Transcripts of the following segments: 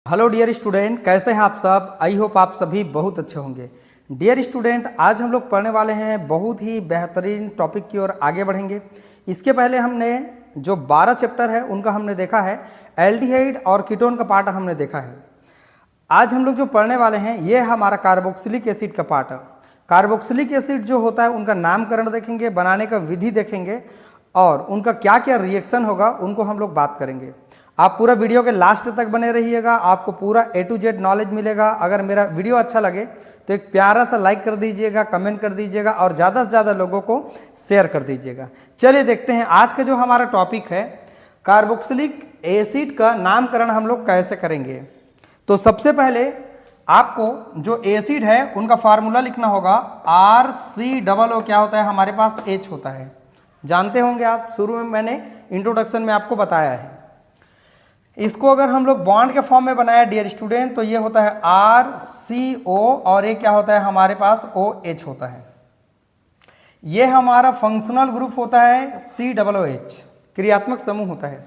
Hello dear student, कैसे हैं आप सब। आई होप आप सभी बहुत अच्छे होंगे। डियर स्टूडेंट, आज हम लोग पढ़ने वाले हैं बहुत ही बेहतरीन टॉपिक की ओर आगे बढ़ेंगे। इसके पहले हमने जो 12 चैप्टर है उनका हमने देखा है, एल्डिहाइड और कीटोन का पार्ट हमने देखा है। आज हम लोग जो पढ़ने वाले हैं ये हमारा कार्बोक्सिलिक एसिड का पार्ट है। कार्बोक्सिलिक एसिड जो होता है उनका नामकरण देखेंगे, बनाने का विधि देखेंगे और उनका क्या क्या रिएक्शन होगा उनको हम लोग बात करेंगे। आप पूरा वीडियो के लास्ट तक बने रहिएगा, आपको पूरा A to Z नॉलेज मिलेगा। अगर मेरा वीडियो अच्छा लगे तो एक प्यारा सा लाइक कर दीजिएगा, कमेंट कर दीजिएगा और ज़्यादा से ज़्यादा लोगों को शेयर कर दीजिएगा। चलिए देखते हैं आज का जो हमारा टॉपिक है, कार्बोक्सिलिक एसिड का नामकरण हम लोग कैसे करेंगे। तो सबसे पहले आपको जो एसिड है उनका फार्मूला लिखना होगा। RCOO क्या होता है, हमारे पास H होता है, जानते होंगे आप, शुरू में मैंने इंट्रोडक्शन में आपको बताया है। इसको अगर हम लोग बॉन्ड के फॉर्म में बनाया डियर स्टूडेंट तो ये होता है RCO और ये क्या होता है हमारे पास OH होता है। ये हमारा फंक्शनल ग्रुप होता है COOH, क्रियात्मक समूह होता है।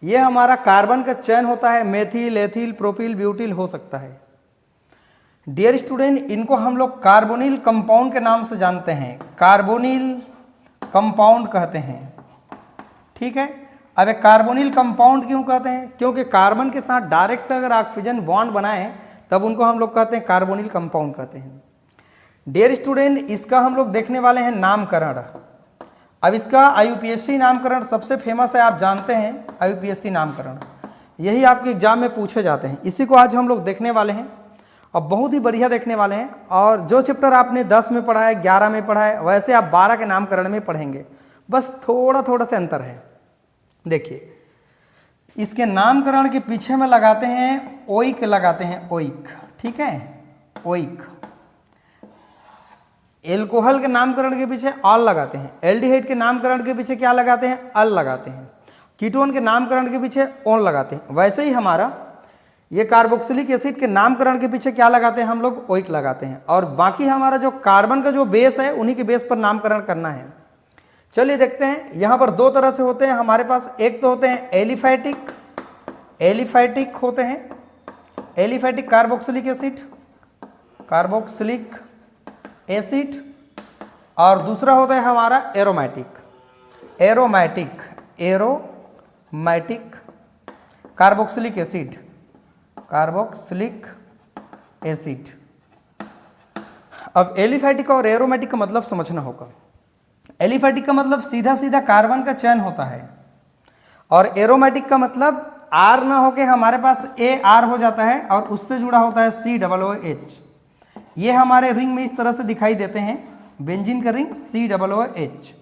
ये हमारा कार्बन का चयन होता है, मेथिल, एथिल, प्रोपिल, ब्यूटिल हो सकता है। डियर स्टूडेंट, इनको हम लोग कार्बोनिल कंपाउंड के नाम से जानते हैं, कार्बोनिल कंपाउंड कहते हैं। ठीक है, अब एक कार्बोनिल कंपाउंड क्यों कहते हैं, क्योंकि कार्बन के साथ डायरेक्ट अगर ऑक्सीजन बॉन्ड बनाए तब उनको हम लोग कहते हैं कार्बोनिल कंपाउंड कहते हैं। डियर स्टूडेंट, इसका हम लोग देखने वाले हैं नामकरण। अब इसका IUPAC नामकरण सबसे फेमस है, आप जानते हैं IUPAC नामकरण, यही आपके एग्जाम में पूछे जाते हैं। इसी को आज हम लोग देखने वाले हैं और बहुत ही बढ़िया देखने वाले हैं। और जो चैप्टर आपने 10 में पढ़ा है, 11 में पढ़ा है, वैसे आप 12 के नामकरण में पढ़ेंगे, बस थोड़ा थोड़ा से अंतर है। देखिए, इसके नामकरण के पीछे में लगाते हैं ओइक, लगाते हैं ओइक। ठीक है, ओइक। एल्कोहल के नामकरण के पीछे ऑल लगाते हैं, एल्डिहाइड के नामकरण के पीछे क्या लगाते हैं, अल लगाते हैं, कीटोन के नामकरण के पीछे ओन लगाते हैं। वैसे ही हमारा ये कार्बोक्सिलिक एसिड के नामकरण के पीछे क्या लगाते हैं, हम लोग ओइक लगाते हैं। और बाकी हमारा जो कार्बन का जो बेस है उन्हीं के बेस पर नामकरण करना है। चलिए देखते हैं, यहां पर दो तरह से होते हैं हमारे पास। एक तो होते हैं एलिफैटिक, एलिफैटिक होते हैं, aliphatic carboxylic acid, carboxylic acid. और दूसरा होता है हमारा aromatic, aromatic, aromatic carboxylic acid, carboxylic acid. अब एलिफैटिक और एरोमेटिक का मतलब समझना होगा। एलिफैटिक का मतलब सीधा सीधा कार्बन का चयन होता है और एरोमेटिक का मतलब R ना होके हमारे पास AR हो जाता है और उससे जुड़ा होता है COOH। ये हमारे रिंग में इस तरह से दिखाई देते हैं, बेंजीन का रिंग COOH।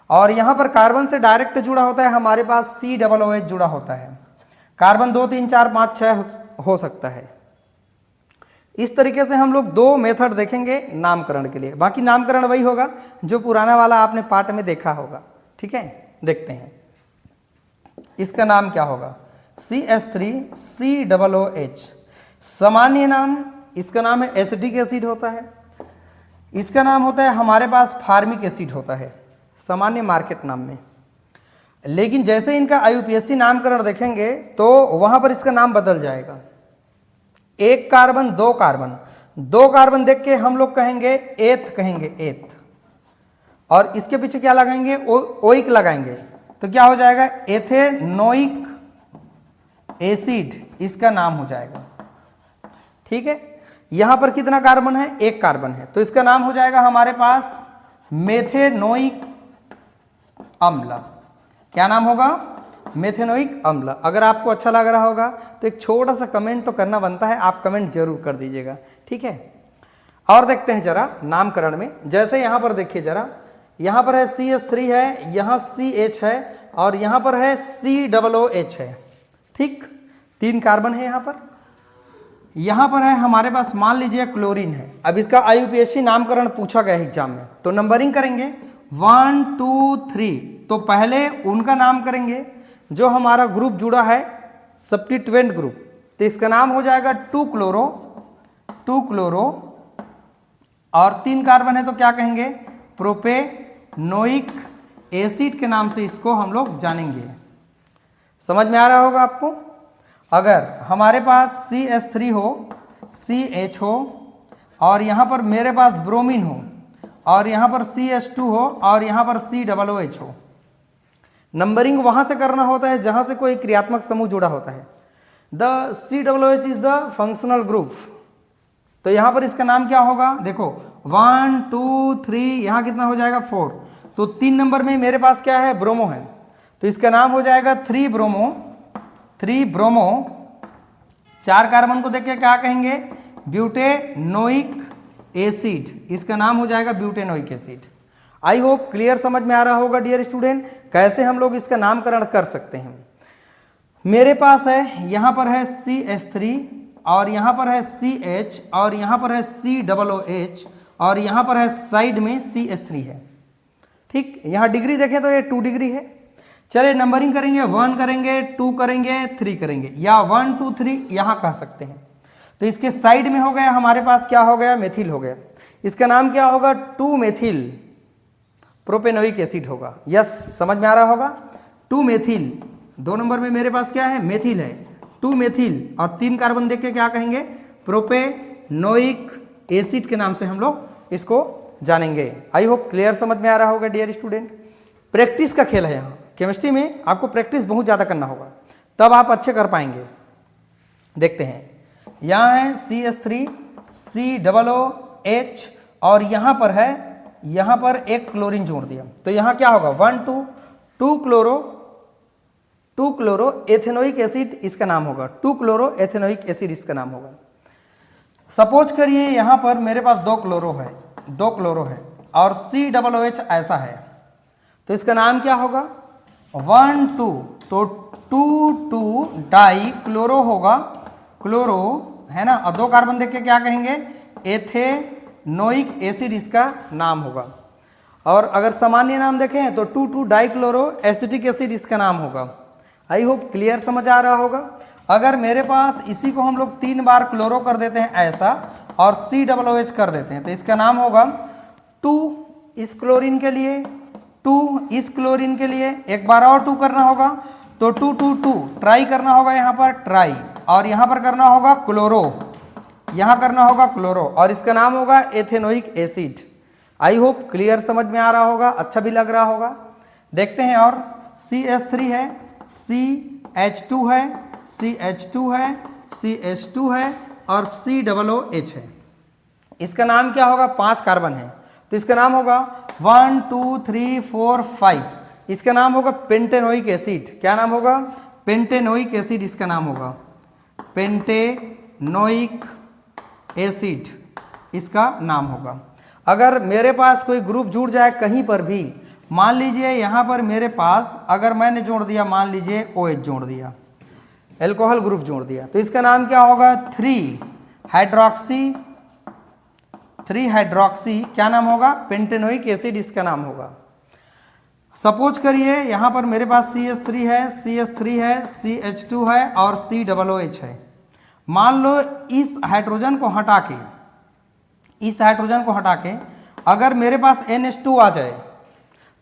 और यहाँ पर कार्बन से डायरेक्ट जुड़ा होता है हमारे पास COOH जुड़ा होता है। कार्बन 2, 3, 4, 5, 6 हो सकता है। इस तरीके से हम लोग दो मेथड देखेंगे नामकरण के लिए। बाकी नामकरण वही होगा जो पुराना वाला आपने पार्ट में देखा होगा। ठीक है, देखते हैं इसका नाम क्या होगा, CH3COOH। सामान्य नाम इसका नाम है एसिटिक एसिड होता है। इसका नाम होता है हमारे पास फार्मिक एसिड होता है सामान्य मार्केट नाम में। लेकिन जैसे इनका IUPAC नामकरण देखेंगे तो वहां पर इसका नाम बदल जाएगा। एक कार्बन, दो कार्बन, दो कार्बन देख के हम लोग कहेंगे एथ, कहेंगे एथ। और इसके पीछे क्या लगाएंगे, ओइक लगाएंगे, तो क्या हो जाएगा, एथेनोइक एसिड इसका नाम हो जाएगा। ठीक है, यहां पर कितना कार्बन है, एक कार्बन है, तो इसका नाम हो जाएगा हमारे पास मेथेनोइक अम्ल। क्या नाम होगा, मेथेनोइक अम्ल। अगर आपको अच्छा लग रहा होगा तो एक छोटा सा कमेंट तो करना बनता है, आप कमेंट जरूर कर दीजिएगा। ठीक है, और देखते हैं जरा नामकरण में। जैसे यहां पर देखिए जरा, यहां पर है CH3 है, यहां CH है और यहां पर है COOH है। ठीक, 3 कार्बन है यहां पर। यहां पर है हमारे पास मान लीजिए क्लोरीन है। अब इसका IUPAC नामकरण पूछा गया है एग्जाम में, तो नंबरिंग करेंगे 1, 2, 3। तो पहले उनका नाम करेंगे जो हमारा ग्रुप जुड़ा है सब्स्टिट्यूएंट ग्रुप, तो इसका नाम हो जाएगा 2 क्लोरो, 2 क्लोरो। और 3 कार्बन है तो क्या कहेंगे, प्रोपेनोइक एसिड के नाम से इसको हम लोग जानेंगे। समझ में आ रहा होगा आपको। अगर हमारे पास CH3 हो, CH हो, और यहाँ पर मेरे पास ब्रोमीन हो, और यहाँ पर CH2 हो, और यहाँ पर COOH हो। नंबरिंग वहाँ से करना होता है जहाँ से कोई क्रियात्मक समूह जुड़ा होता है। The COOH is the functional group. तो यहाँ पर इसका नाम क्या होगा, देखो 1 2 3, यहाँ कितना हो जाएगा 4। तो 3 नंबर में मेरे पास क्या है, ब्रोमो है, तो इसका नाम हो जाएगा 3 ब्रोमो। 3 ब्रोमो, 4 कार्बन को देख के क्या कहेंगे, ब्यूटेनोइक एसिड। इसका नाम हो जाएगा butanoic acid. I hope clear समझ में आ रहा होगा डियर स्टूडेंट, कैसे हम लोग इसका नामकरण कर सकते हैं। मेरे पास है, यहाँ पर है CH3, और यहाँ पर है CH, और यहाँ पर है COOH, और यहाँ पर है साइड में CH3 है। ठीक, यहाँ डिग्री देखें तो ये 2 डिग्री है। चलिए नंबरिंग करेंगे, 1 करेंगे, 2 करेंगे, 3 करेंगे, या 1 2 3 यहाँ कह सकते हैं। तो इसके साइड में हो गया हमारे पास क्या हो गया, मेथिल हो गया। इसका नाम क्या होगा, 2 मेथिल प्रोपेनोइक एसिड होगा। यस, समझ में आ रहा होगा। 2 मेथिल, 2 नंबर में मेरे पास क्या है, मेथिल है, 2 मेथिल, और 3 कार्बन देख के क्या कहेंगे, प्रोपेनोइक एसिड के नाम से हम लोग इसको जानेंगे। आई होप क्लियर समझ में आ रहा होगा डियर स्टूडेंट। प्रैक्टिस का खेल है यहाँ, केमिस्ट्री में आपको प्रैक्टिस बहुत ज़्यादा करना होगा, तब आप अच्छे कर पाएंगे। देखते हैं, यहाँ है CH3, COOH, और यहाँ पर है, यहाँ पर एक क्लोरीन जोड़ दिया, तो यहाँ क्या होगा 1 2 क्लोरो एथेनोइक एसिड इसका नाम होगा। 2 क्लोरो एथेनोइक एसिड इसका नाम होगा। सपोज करिए यहाँ पर मेरे पास 2 क्लोरो है, 2 क्लोरो है, और COOH ऐसा है, तो इसका नाम क्या होगा 1 2, तो 2 डाई क्लोरो होगा, क्लोरो है ना, और 2 कार्बन देख के क्या कहेंगे, एथेनोइक एसिड इसका नाम होगा। और अगर सामान्य नाम देखें तो 2 डाई क्लोरो एसिटिक एसिड इसका नाम होगा। आई होप क्लियर समझ आ रहा होगा। अगर मेरे पास इसी को हम लोग 3 बार क्लोरो कर देते हैं ऐसा, और COOH कर देते हैं, तो इसका नाम होगा 2 इस क्लोरीन के लिए, 2 इस क्लोरीन के लिए, एक बार और 2 करना होगा, तो 2 2 2 ट्राई करना होगा, यहाँ पर ट्राई, और यहाँ पर करना होगा क्लोरो, यहाँ करना होगा क्लोरो, और इसका नाम होगा ethanoic acid. I hope clear समझ में आ रहा होगा, अच्छा भी लग रहा होगा। देखते हैं, और CH3 है, CH2 है, CH2 है, CH2 है, और COOH है। इसका नाम क्या होगा, 5 कार्बन है, तो इसका नाम होगा 1 2 3 4 5, इसका नाम होगा पेंटेनोइक एसिड। क्या नाम होगा, पेंटेनोइक एसिड इसका नाम होगा, पेंटेनोइक एसिड इसका नाम होगा। अगर मेरे पास कोई ग्रुप जुड़ जाए कहीं पर भी, मान लीजिए यहाँ पर मेरे पास अगर मैंने जोड़ दिया, मान लीजिए OH जोड़ दिया, एल्कोहल ग्रुप जोड़ दिया, तो इसका नाम क्या होगा 3 हाइड्रोक्सी क्या नाम होगा, पेंटेनोइक एसिड इसका नाम होगा। सपोज करिए यहाँ पर मेरे पास CH3 है, CH3 है, CH2 है, और COOH है। मान लो इस हाइड्रोजन को हटा के अगर मेरे पास NH2 आ जाए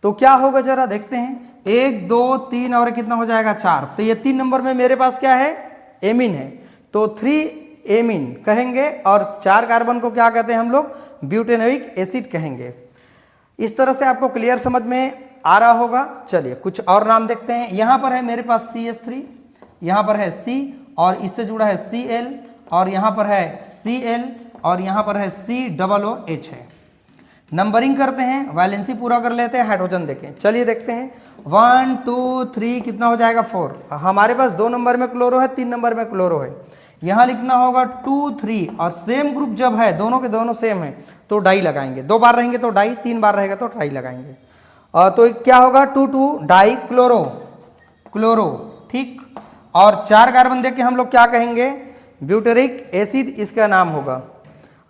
तो क्या होगा, जरा देखते हैं। 1 2 3 और कितना हो जाएगा 4, तो ये 3 नंबर में मेरे पास क्या है, एमीन है, तो 3 एमीन कहेंगे, और 4 कार्बन को क्या कहते हैं हम लोग, ब्यूटेनोइक एसिड कहेंगे। इस तरह से आपको क्लियर समझ में आ रहा होगा। चलिए कुछ और नाम देखते हैं। यहाँ पर है मेरे पास CH3, यहाँ पर है C, और इससे जुड़ा है Cl, और यहाँ पर है Cl, और यहाँ पर है COOH है। नंबरिंग करते हैं, वैलेंसी पूरा कर लेते हैं, हाइड्रोजन देखें। चलिए देखते हैं, 1 2 3 कितना हो जाएगा 4। हमारे पास 2 नंबर में क्लोरो है, 3 नंबर में क्लोरो है, यहाँ लिखना होगा 2 3, और सेम ग्रुप जब है, दोनों के दोनों सेम है, तो डाई लगाएंगे। 2 बार रहेंगे तो डाई, 3 बार रहेगा तो ट्राई लगाएंगे। तो क्या होगा 2 2 डाई क्लोरो, ठीक। और 4 कार्बन देख के हम लोग क्या कहेंगे, ब्यूटेरिक एसिड इसका नाम होगा।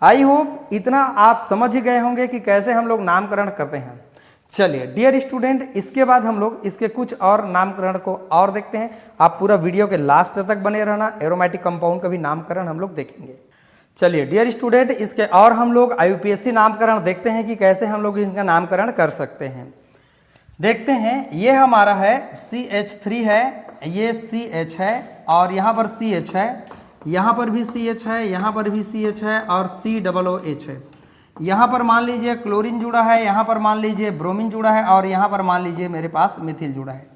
आई होप इतना आप समझ ही गए होंगे कि कैसे हम लोग नामकरण करते हैं। चलिए डियर स्टूडेंट, इसके बाद हम लोग इसके कुछ और नामकरण को और देखते हैं। आप पूरा वीडियो के लास्ट तक बने रहना, एरोमेटिक कंपाउंड का भी नामकरण हम लोग देखेंगे। चलिए डियर स्टूडेंट, इसके और हम लोग IUPAC नामकरण देखते हैं कि कैसे हम लोग इनका नामकरण कर सकते हैं। देखते हैं, ये हमारा है CH3 है, ये CH है, और यहाँ पर CH है, यहाँ पर भी CH है, यहाँ पर भी CH है और COOH है। यहाँ पर मान लीजिए क्लोरीन जुड़ा है, यहाँ पर मान लीजिए ब्रोमीन जुड़ा है और यहाँ पर मान लीजिए मेरे पास मिथिल जुड़ा है।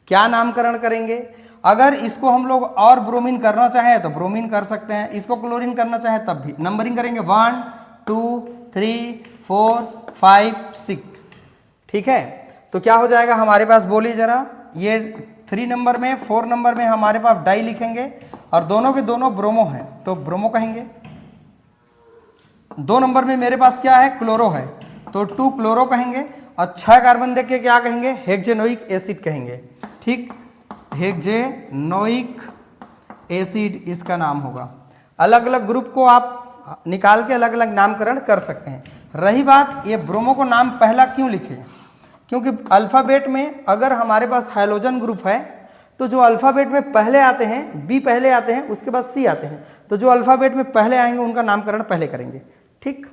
क्या नामकरण करेंगे? अगर इसको हम लोग और ब्रोमीन करना चाहें तो ब्रोमीन कर सकते हैं, इसको क्लोरीन करना चाहें तब भी नंबरिंग करेंगे 1 2 3 4 5 6। ठीक है, तो क्या हो जाएगा हमारे पास, बोलिए जरा। ये 3 नंबर में 4 नंबर में हमारे पास डाई लिखेंगे और दोनों के दोनों ब्रोमो हैं तो ब्रोमो कहेंगे। 2 नंबर में मेरे पास क्या है, क्लोरो है तो 2 क्लोरो कहेंगे और 6 कार्बन देख के क्या कहेंगे, हेक्सेनोइक एसिड कहेंगे। ठीक, हेक्सेनोइक एसिड इसका नाम होगा। अलग अलग ग्रुप को आप निकाल के अलग अलग नामकरण कर सकते हैं। रही बात ये ब्रोमो को नाम पहला क्यों लिखे, क्योंकि अल्फ़ाबेट में अगर हमारे पास हाइड्रोजन ग्रुप है तो जो अल्फ़ाबेट में पहले आते हैं, बी पहले आते हैं, उसके बाद सी आते हैं, तो जो अल्फ़ाबेट में पहले आएंगे उनका नामकरण पहले करेंगे। ठीक,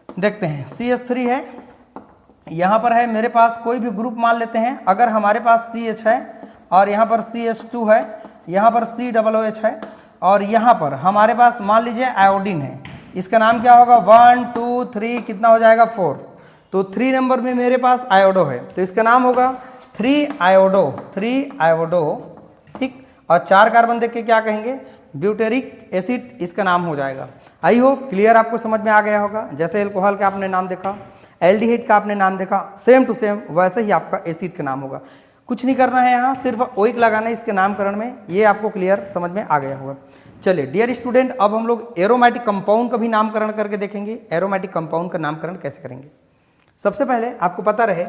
देखते हैं CH3 है, यहाँ पर है मेरे पास कोई भी ग्रुप मान लेते हैं। अगर हमारे पास CH है और यहाँ पर CH2 है, यहाँ पर COOH है और यहाँ पर हमारे पास मान लीजिए आयोडीन है, इसका नाम क्या होगा, 1 2 3 कितना हो जाएगा 4। तो 3 नंबर में मेरे पास आयोडो है तो इसका नाम होगा 3 आयोडो। ठीक, और 4 कार्बन देख के क्या कहेंगे, ब्यूटेरिक एसिड इसका नाम हो जाएगा। आई होप क्लियर आपको समझ में आ गया होगा। जैसे एल्कोहल का आपने नाम देखा, एल्डिहाइड का आपने नाम देखा, सेम टू सेम वैसे ही आपका एसिड का नाम होगा। कुछ नहीं करना है, यहाँ सिर्फ ओइक लगाना है इसके नामकरण में। ये आपको क्लियर समझ में आ गया होगा। चलिए डियर स्टूडेंट, अब हम लोग एरोमेटिक कंपाउंड का भी नामकरण करके देखेंगे। एरोमेटिक कंपाउंड का नामकरण कैसे करेंगे। सबसे पहले आपको पता रहे,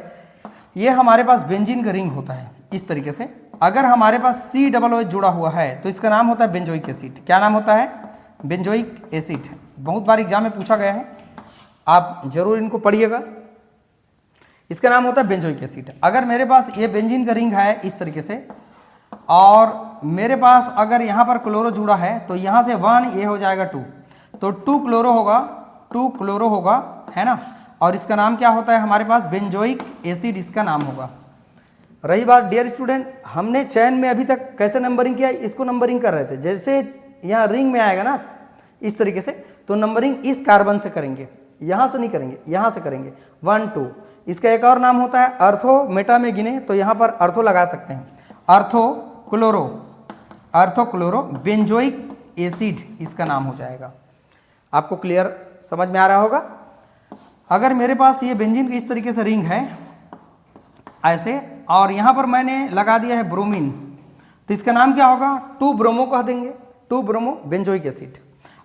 ये हमारे पास बेंजीन का रिंग होता है इस तरीके से। अगर हमारे पास COOH जुड़ा हुआ है तो इसका नाम होता है बेंजोइक एसिड। क्या नाम होता है, बेंजोइक एसिड। बहुत बार एग्जाम में पूछा गया है, आप जरूर इनको पढ़िएगा। इसका नाम होता है बेंजोइक एसिड। अगर मेरे पास ये बेंजीन का रिंग है इस तरीके से और मेरे पास अगर यहाँ पर क्लोरो जुड़ा है तो यहाँ से 1 ये हो जाएगा 2, तो 2 क्लोरो होगा, है ना। और इसका नाम क्या होता है हमारे पास, बेंजोइक एसिड इसका नाम होगा। रही बात डियर स्टूडेंट, हमने चैन में अभी तक कैसे नंबरिंग किया, इसको नंबरिंग कर रहे थे। जैसे यहाँ रिंग में आएगा ना इस तरीके से, तो नंबरिंग इस कार्बन से करेंगे, यहाँ से नहीं करेंगे, यहाँ से करेंगे 1 2। इसका एक और नाम होता है अर्थो मेटा में गिने तो यहाँ पर अर्थो लगा सकते हैं, अर्थो क्लोरो बेंजोइक एसिड इसका नाम हो जाएगा। आपको क्लियर समझ में आ रहा होगा। अगर मेरे पास ये बेंजीन की इस तरीके से रिंग है ऐसे और यहाँ पर मैंने लगा दिया है ब्रोमीन, तो इसका नाम क्या होगा, 2 ब्रोमो कह देंगे, 2 ब्रोमो बेंजोइक एसिड।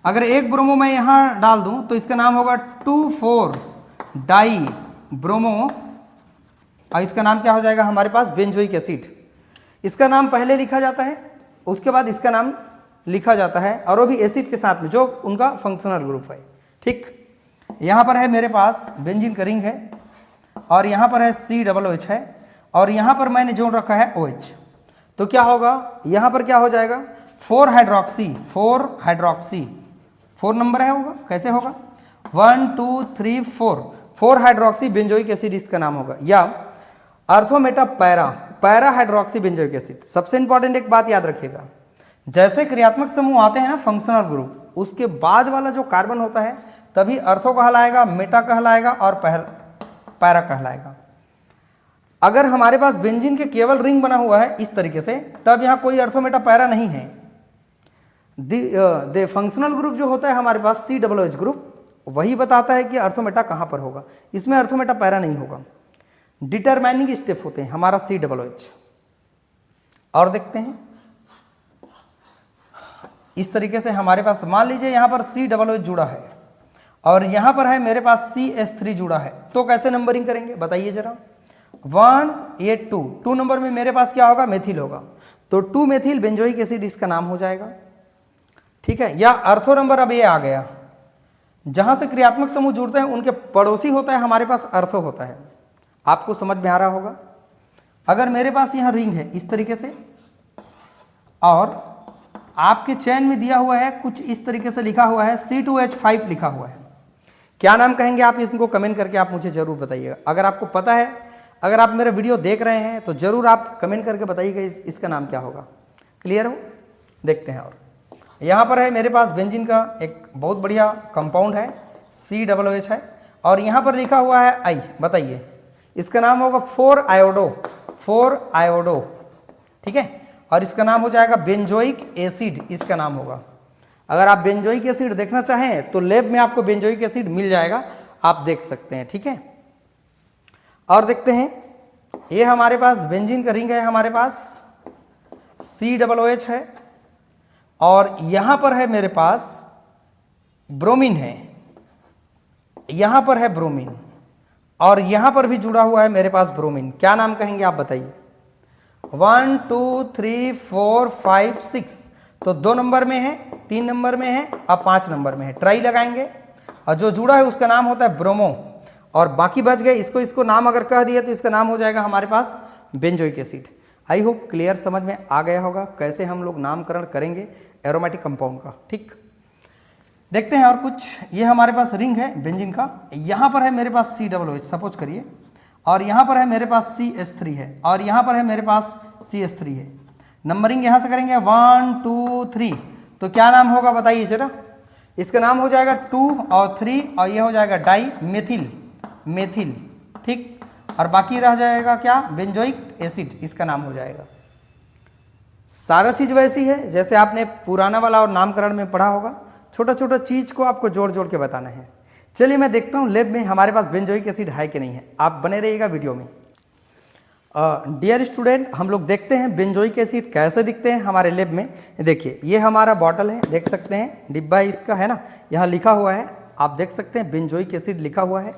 अगर एक ब्रोमो मैं यहाँ डाल दूँ तो इसका नाम होगा 2,4 डाई ब्रोमो और इसका नाम क्या हो जाएगा हमारे पास, बेंजोइक एसिड। इसका नाम पहले लिखा जाता है, उसके बाद इसका नाम लिखा जाता है और वो भी एसिड के साथ में जो उनका फंक्शनल ग्रुप है। ठीक, यहाँ पर है मेरे पास बेंजीन का रिंग है और यहाँ पर है COOH है और यहाँ पर मैंने जोड़ रखा है OH। तो क्या होगा, यहाँ पर क्या हो जाएगा, 4 हाइड्रोक्सी 4 नंबर है होगा, कैसे होगा 1 2 3 4 हाइड्रोक्सी बेंजोइक एसिड इसका नाम होगा। या अर्थोमेटा पैरा हाइड्रोक्सी बेंजोइक एसिड। सबसे इंपॉर्टेंट एक बात याद रखिएगा, जैसे क्रियात्मक समूह आते हैं ना फंक्शनल ग्रुप, उसके बाद वाला जो कार्बन होता है तभी अर्थो कहलाएगा, मेटा कहलाएगा और पैरा कहलाएगा। अगर हमारे पास बेंजीन के केवल रिंग बना हुआ है इस तरीके से, तब यहाँ कोई अर्थोमेटा पैरा नहीं है। द फंक्शनल ग्रुप जो होता है हमारे पास COOH ग्रुप, वही बताता है कि अर्थोमेटा कहाँ पर होगा। इसमें अर्थोमेटा पैरा नहीं होगा। डिटरमाइनिंग स्टेप होते हैं हमारा COOH। और देखते हैं इस तरीके से हमारे पास मान लीजिए यहाँ पर COOH जुड़ा है और यहाँ पर है मेरे पास CH3 जुड़ा है, तो कैसे नंबरिंग करेंगे बताइए जरा। 1 ये 2 नंबर में मेरे पास क्या होगा, मेथिल होगा, तो 2 मेथिल बेंजोइक एसिड इसका नाम हो जाएगा। ठीक है, या अर्थो नंबर अब ये आ गया, जहां से क्रियात्मक समूह जुड़ते हैं उनके पड़ोसी होता है हमारे पास अर्थो होता है। आपको समझ में आ रहा होगा। अगर मेरे पास यहाँ रिंग है इस तरीके से और आपके चैन में दिया हुआ है कुछ इस तरीके से लिखा हुआ है C2H5 लिखा हुआ है, क्या नाम कहेंगे आप, इनको कमेंट करके आप मुझे जरूर बताइएगा। अगर आपको पता है, अगर आप मेरा वीडियो देख रहे हैं तो जरूर आप कमेंट करके बताइएगा इसका नाम क्या होगा। क्लियर हो। देखते हैं। और यहाँ पर है मेरे पास बेंजीन का एक बहुत बढ़िया कंपाउंड है COOH है, और यहाँ पर लिखा हुआ है आई। बताइए इसका नाम होगा 4-आयोडो, ठीक है। और इसका नाम हो जाएगा बेंजोइक एसिड, इसका नाम होगा। अगर आप बेंजोइक एसिड देखना चाहें तो लैब में आपको बेंजोइक एसिड मिल जाएगा, आप देख सकते हैं, ठीक है। और देखते हैं, ये हमारे पास बेंजीन का रिंग है, हमारे पास COOH है, और यहां पर है मेरे पास ब्रोमीन है, यहां पर है ब्रोमीन, और यहां पर भी जुड़ा हुआ है मेरे पास ब्रोमीन। क्या नाम कहेंगे आप बताइए? 1 2 3 4 5 6, तो 2 नंबर में है, 3 नंबर में है, अब 5 नंबर में है। ट्राई लगाएंगे, और जो जुड़ा है उसका नाम होता है ब्रोमो, और बाकी बच गए। इसको नाम अगर कह दिए तो इसका नाम हो जाएगा हमारे पास benzoic acid. I hope clear समझ में आ गया होगा कैसे हम लोग नामकरण करेंगे एरोमेटिक कंपाउंड का, ठीक। देखते हैं और कुछ। ये हमारे पास रिंग है बेंजीन का, यहाँ पर है मेरे पास COOH सपोज करिए, और यहाँ पर है मेरे पास CH3 है, और यहाँ पर है मेरे पास CH3 है। नंबरिंग यहाँ से करेंगे 1 2 3, तो क्या नाम होगा बताइए जरा? इसका नाम हो जाएगा 2 और 3, और ये हो जाएगा डाई मेथिल, ठीक। और बाकी रह जाएगा क्या? बेंजोइक एसिड, इसका नाम हो जाएगा। सारा चीज वैसी है जैसे आपने पुराना वाला और नामकरण में पढ़ा होगा, छोटा छोटा चीज को आपको जोड़ जोड़ के बताना है। चलिए मैं देखता हूँ लैब में हमारे पास बेंजोइक एसिड है कि नहीं है, आप बने रहिएगा वीडियो में। डियर स्टूडेंट, हम लोग देखते हैं बेंजोइक एसिड कैसे दिखते हैं हमारे लैब में। देखिए ये हमारा बॉटल है, देख सकते हैं डिब्बा इसका है ना, यहाँ लिखा हुआ है, आप देख सकते हैं बेंजोइक एसिड लिखा हुआ है,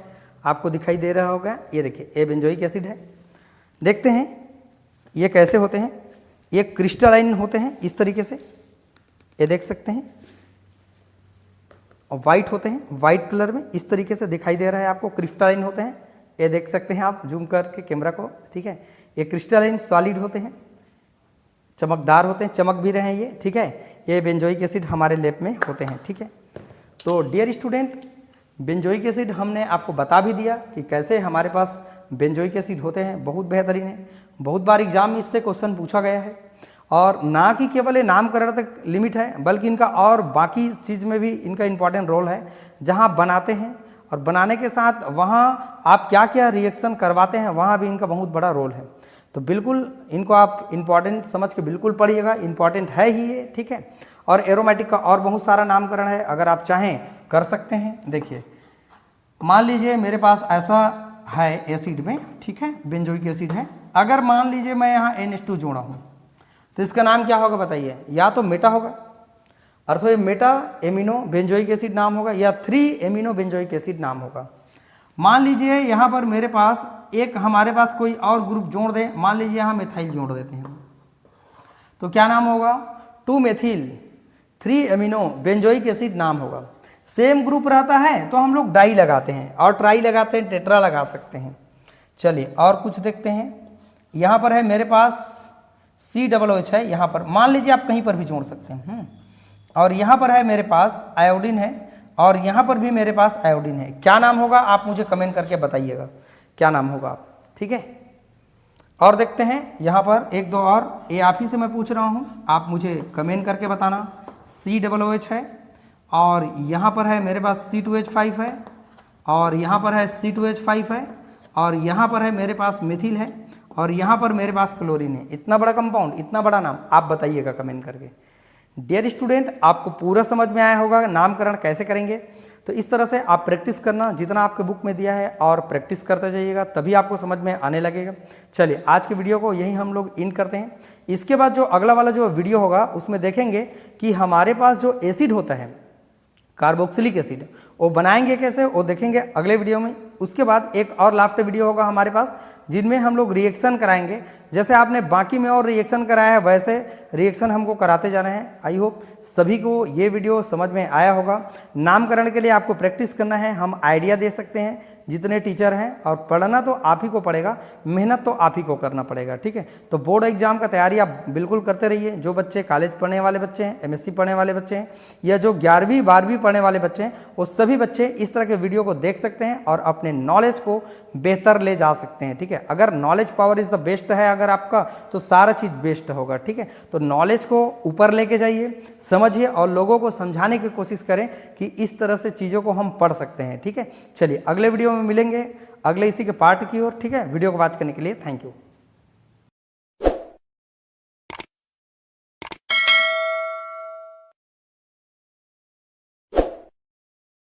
आपको दिखाई दे रहा होगा। ये देखिए ये बेंजोइक एसिड है। देखते हैं ये कैसे होते हैं, ये क्रिस्टलाइन होते हैं इस तरीके से, ये देख सकते हैं, और वाइट होते हैं, वाइट कलर में इस तरीके से दिखाई दे रहा है आपको, क्रिस्टलाइन होते हैं। ये देख सकते हैं आप जूम करके कैमरा को, ठीक है। ये क्रिस्टलाइन सॉलिड होते हैं, चमकदार होते हैं, चमक भी रहे हैं ये, ठीक है। ये बेंजोइक एसिड हमारे लैब में होते हैं, ठीक है। तो डियर स्टूडेंट, बेंजोइक एसिड हमने आपको बता भी दिया कि कैसे हमारे पास बेंजोइक एसिड होते हैं, बहुत बेहतरीन है। बहुत बार एग्जाम में इससे क्वेश्चन पूछा गया है, और ना कि केवल ये नामकरण तक लिमिट है, बल्कि इनका और बाकी चीज़ में भी इनका इम्पॉर्टेंट रोल है। जहाँ बनाते हैं और बनाने के साथ वहाँ आप क्या क्या रिएक्शन करवाते हैं, वहाँ भी इनका बहुत बड़ा रोल है। तो बिल्कुल इनको आप इम्पॉर्टेंट समझ के बिल्कुल पढ़िएगा, इम्पॉर्टेंट है ही ये, ठीक है। और एरोमेटिक का और बहुत सारा नामकरण है, अगर आप चाहें कर सकते हैं। देखिए मान लीजिए मेरे पास ऐसा है एसिड में, ठीक है, बेंजोइक एसिड है। अगर मान लीजिए मैं यहाँ NH2 जोड़ा हूँ तो इसका नाम क्या होगा बताइए? या तो मेटा होगा, अर्थात ये मेटा एमिनो बेंजोइक एसिड नाम होगा, या 3 एमिनो बेंजोइक एसिड नाम होगा। मान लीजिए यहाँ पर मेरे पास एक हमारे पास कोई और ग्रुप जोड़ दें, मान लीजिए यहाँ मिथाइल जोड़ देते हैं, तो क्या नाम होगा? 2 मेथिल 3 एमिनो बेंजोइक एसिड नाम होगा। सेम ग्रुप रहता है तो हम लोग डाई लगाते हैं, और ट्राई लगाते हैं, टेट्रा लगा सकते हैं। चलिए और कुछ देखते हैं। यहाँ पर है मेरे पास COOH है, यहाँ पर मान लीजिए आप कहीं पर भी जोड़ सकते हैं। और यहाँ पर है मेरे पास आयोडीन है, और यहाँ पर भी मेरे पास आयोडीन है। क्या नाम होगा आप मुझे कमेंट करके बताइएगा, क्या नाम होगा आप, ठीक है। और देखते हैं यहाँ पर 1 2 और, ये आप ही से मैं पूछ रहा हूँ, आप मुझे कमेंट करके बताना। COOH है, और यहाँ पर है मेरे पास C2H5 है, और यहाँ पर है C2H5 है, और यहाँ पर है मेरे पास मिथिल है, और यहाँ पर मेरे पास क्लोरीन है। इतना बड़ा कंपाउंड, इतना बड़ा नाम, आप बताइएगा कमेंट करके। डियर स्टूडेंट, आपको पूरा समझ में आया होगा नामकरण कैसे करेंगे। तो इस तरह से आप प्रैक्टिस करना, जितना आपके बुक में दिया है, और प्रैक्टिस करते जाइएगा, तभी आपको समझ में आने लगेगा। चलिए आज के वीडियो को यही हम लोग इन करते हैं। इसके बाद जो अगला वाला जो वीडियो होगा उसमें देखेंगे कि हमारे पास जो एसिड होता है कार्बोक्सिलिक एसिड, वो बनाएंगे कैसे, वो देखेंगे अगले वीडियो में। उसके बाद एक और लास्ट वीडियो होगा हमारे पास, जिनमें हम लोग रिएक्शन कराएंगे। जैसे आपने बाकी में और रिएक्शन कराया है, वैसे रिएक्शन हमको कराते जा रहे हैं। आई होप सभी को ये वीडियो समझ में आया होगा। नामकरण के लिए आपको प्रैक्टिस करना है, हम आइडिया दे सकते हैं जितने टीचर हैं, और पढ़ना तो आप ही को पड़ेगा, मेहनत तो आप ही को करना पड़ेगा, ठीक है। तो बोर्ड एग्जाम का तैयारी आप बिल्कुल करते रहिए। जो बच्चे कॉलेज पढ़ने वाले बच्चे हैं, MSc पढ़ने वाले बच्चे हैं, या जो 11वीं 12वीं पढ़ने वाले बच्चे हैं, वो सभी बच्चे इस तरह के वीडियो को देख सकते हैं और अपने नॉलेज को बेहतर ले जा सकते हैं, ठीक है। अगर knowledge power is the best है अगर आपका, तो सारा चीज़ बेस्ट होगा, ठीक है। तो तो नॉलेज को ऊपर लेके जाइए, समझिए और लोगों को समझाने की कोशिश करें कि इस तरह से चीज़ों को हम पढ़ सकते हैं। ठीक है, चलिए अगले वीडियो में मिलेंगे, अगले इसी के पार्ट की ओर। ठीक है, वीडियो को वॉच करने के लिए थैंक यू।